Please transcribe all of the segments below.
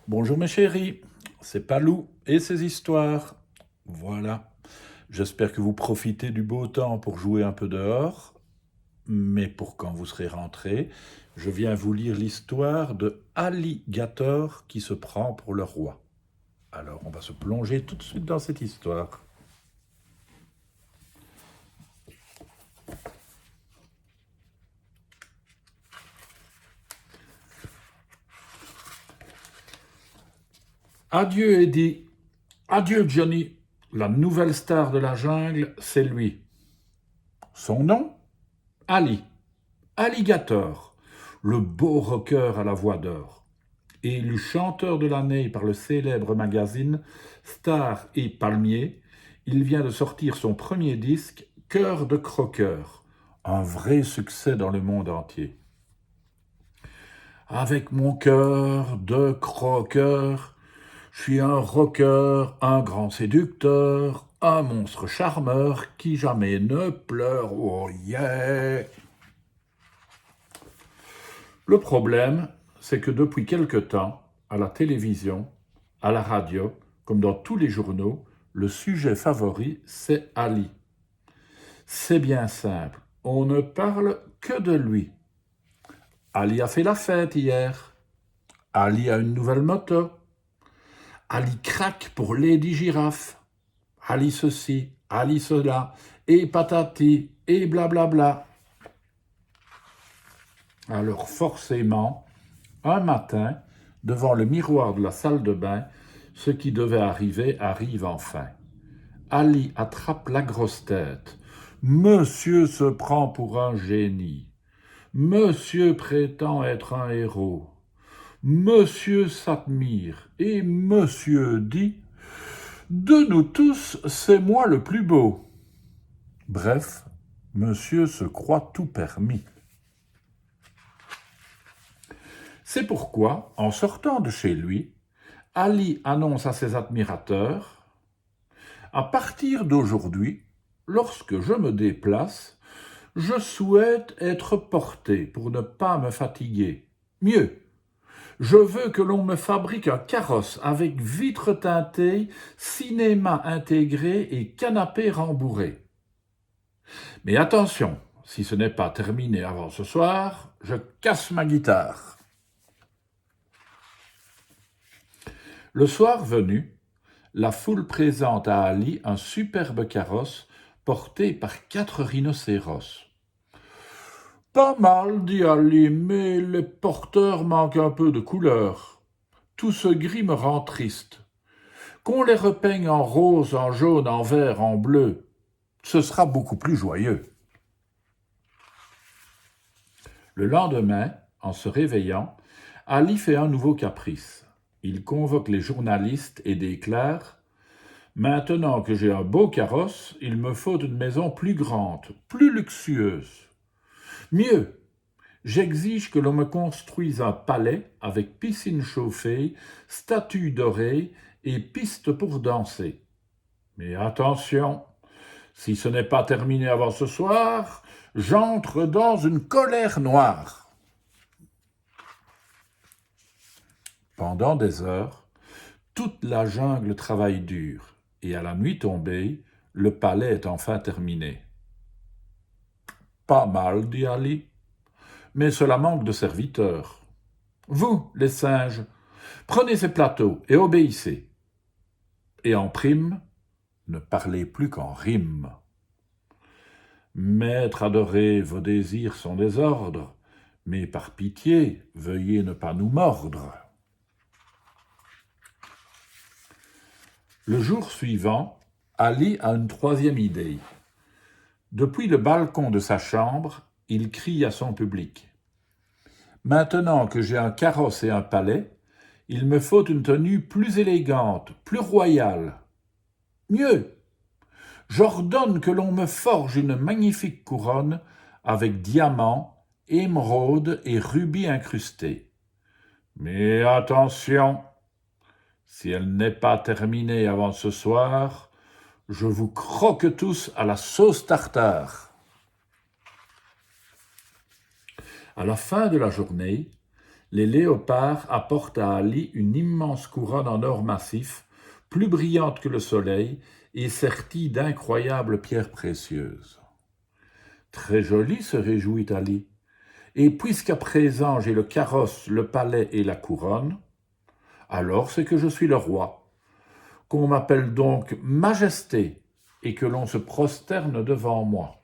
Bonjour mes chéris, c'est Palou et ses histoires. Voilà, j'espère que vous profitez du beau temps pour jouer un peu dehors, mais pour quand vous serez rentrés, je viens vous lire l'histoire de Alligator qui se prend pour le roi. Alors on va se plonger tout de suite dans cette histoire. Adieu Eddie, adieu Johnny, la nouvelle star de la jungle, c'est lui. Son nom? Ali. Alligator, le beau rocker à la voix d'or. Élu chanteur de l'année par le célèbre magazine Star et Palmier, il vient de sortir son premier disque, Cœur de croqueur, un vrai succès dans le monde entier. Avec mon cœur de croqueur, je suis un rocker, un grand séducteur, un monstre charmeur qui jamais ne pleure, oh yeah! Le problème, c'est que depuis quelque temps, à la télévision, à la radio, comme dans tous les journaux, le sujet favori, c'est Ali. C'est bien simple, on ne parle que de lui. Ali a fait la fête hier. Ali a une nouvelle moto. Ali craque pour Lady Girafe. Ali ceci, Ali cela, et patati, et blablabla. Alors forcément, un matin, devant le miroir de la salle de bain, ce qui devait arriver arrive enfin. Ali attrape la grosse tête. Monsieur se prend pour un génie. Monsieur prétend être un héros. Monsieur s'admire et monsieur dit « De nous tous, c'est moi le plus beau ». Bref, monsieur se croit tout permis. C'est pourquoi, en sortant de chez lui, Ali annonce à ses admirateurs « À partir d'aujourd'hui, lorsque je me déplace, je souhaite être porté pour ne pas me fatiguer. Mieux, je veux que l'on me fabrique un carrosse avec vitres teintées, cinéma intégré et canapé rembourré. Mais attention, si ce n'est pas terminé avant ce soir, je casse ma guitare. » Le soir venu, la foule présente à Ali un superbe carrosse porté par 4 rhinocéros. « Pas mal, dit Ali, mais les porteurs manquent un peu de couleur. Tout ce gris me rend triste. Qu'on les repeigne en rose, en jaune, en vert, en bleu, ce sera beaucoup plus joyeux. » Le lendemain, en se réveillant, Ali fait un nouveau caprice. Il convoque les journalistes et déclare « Maintenant que j'ai un beau carrosse, il me faut une maison plus grande, plus luxueuse. Mieux, j'exige que l'on me construise un palais avec piscine chauffée, statues dorées et piste pour danser. Mais attention, si ce n'est pas terminé avant ce soir, j'entre dans une colère noire. » Pendant des heures, toute la jungle travaille dur, et à la nuit tombée, le palais est enfin terminé. « Pas mal, dit Ali, mais cela manque de serviteurs. Vous, les singes, prenez ces plateaux et obéissez. Et en prime, ne parlez plus qu'en rime. Maître adoré, vos désirs sont des ordres, mais par pitié, veuillez ne pas nous mordre. » Le jour suivant, Ali a une troisième idée. Depuis le balcon de sa chambre, il crie à son public. « Maintenant que j'ai un carrosse et un palais, il me faut une tenue plus élégante, plus royale. Mieux, j'ordonne que l'on me forge une magnifique couronne avec diamants, émeraudes et rubis incrustés. Mais attention, si elle n'est pas terminée avant ce soir, je vous croque tous à la sauce tartare. » À la fin de la journée, Les léopards apportent à Ali une immense couronne en or massif, plus brillante que le soleil et sertie d'incroyables pierres précieuses. Très joli, se réjouit Ali. Et puisqu'à présent j'ai le carrosse, le palais et la couronne, alors c'est que je suis le roi, qu'on m'appelle donc Majesté et que l'on se prosterne devant moi.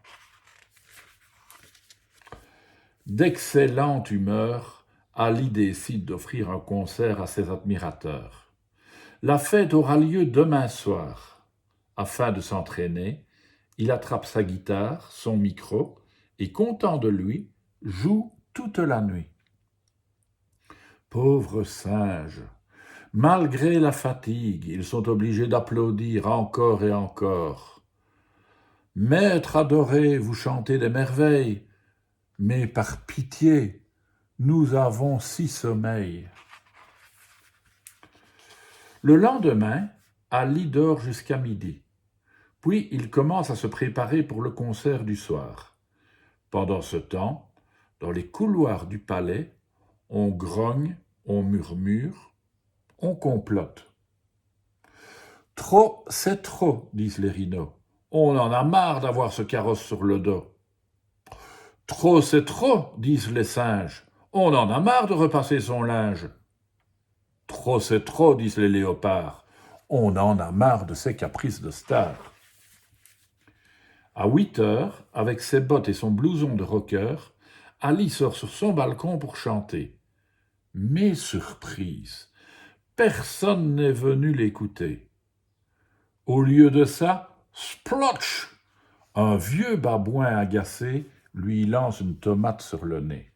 D'excellente humeur, Ali décide d'offrir un concert à ses admirateurs. La fête aura lieu demain soir. Afin de s'entraîner, il attrape sa guitare, son micro, et content de lui, joue toute la nuit. Pauvres singes, malgré la fatigue, ils sont obligés d'applaudir encore et encore. Maître adoré, vous chantez des merveilles, mais par pitié, nous avons si sommeil. Le lendemain, Ali dort jusqu'à midi. Puis il commence à se préparer pour le concert du soir. Pendant ce temps, dans les couloirs du palais, on grogne, on murmure, on complote. Trop, c'est trop, disent les rhinos. On en a marre d'avoir ce carrosse sur le dos. Trop, c'est trop, disent les singes. On en a marre de repasser son linge. Trop, c'est trop, disent les léopards. On en a marre de ses caprices de star. À 8 heures, avec ses bottes et son blouson de rocker, Ali sort sur son balcon pour chanter. Mais surprise, personne n'est venu l'écouter. Au lieu de ça, splotch! Un vieux babouin agacé lui lance une tomate sur le nez.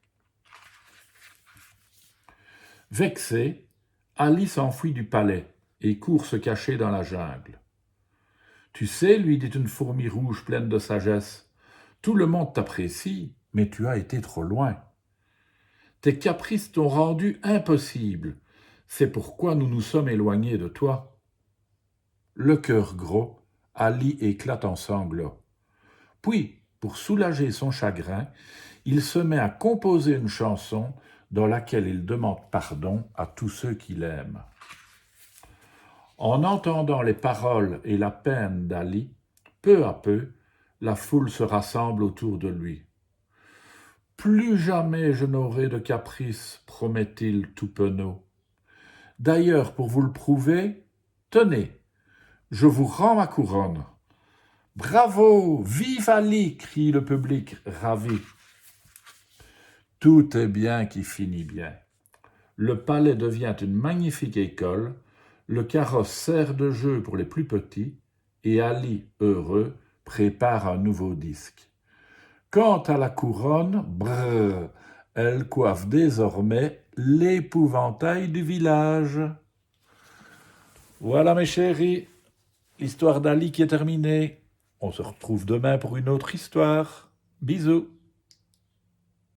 Vexé, Ali s'enfuit du palais et court se cacher dans la jungle. Tu sais, lui dit une fourmi rouge pleine de sagesse, tout le monde t'apprécie, mais tu as été trop loin. Tes caprices t'ont rendu impossible, c'est pourquoi nous nous sommes éloignés de toi. Le cœur gros, Ali éclate en sanglots. Puis, pour soulager son chagrin, il se met à composer une chanson dans laquelle il demande pardon à tous ceux qu'il aime. En entendant les paroles et la peine d'Ali, peu à peu, la foule se rassemble autour de lui. « Plus jamais je n'aurai de caprice, promet-il tout penaud. D'ailleurs, pour vous le prouver, tenez, je vous rends ma couronne. » « Bravo, vive Ali !» crie le public ravi. Tout est bien qui finit bien. Le palais devient une magnifique école, le carrosse sert de jeu pour les plus petits, et Ali, heureux, prépare un nouveau disque. Quant à la couronne, brrr, elle coiffe désormais l'épouvantail du village. Voilà mes chéris, l'histoire d'Ali qui est terminée. On se retrouve demain pour une autre histoire. Bisous.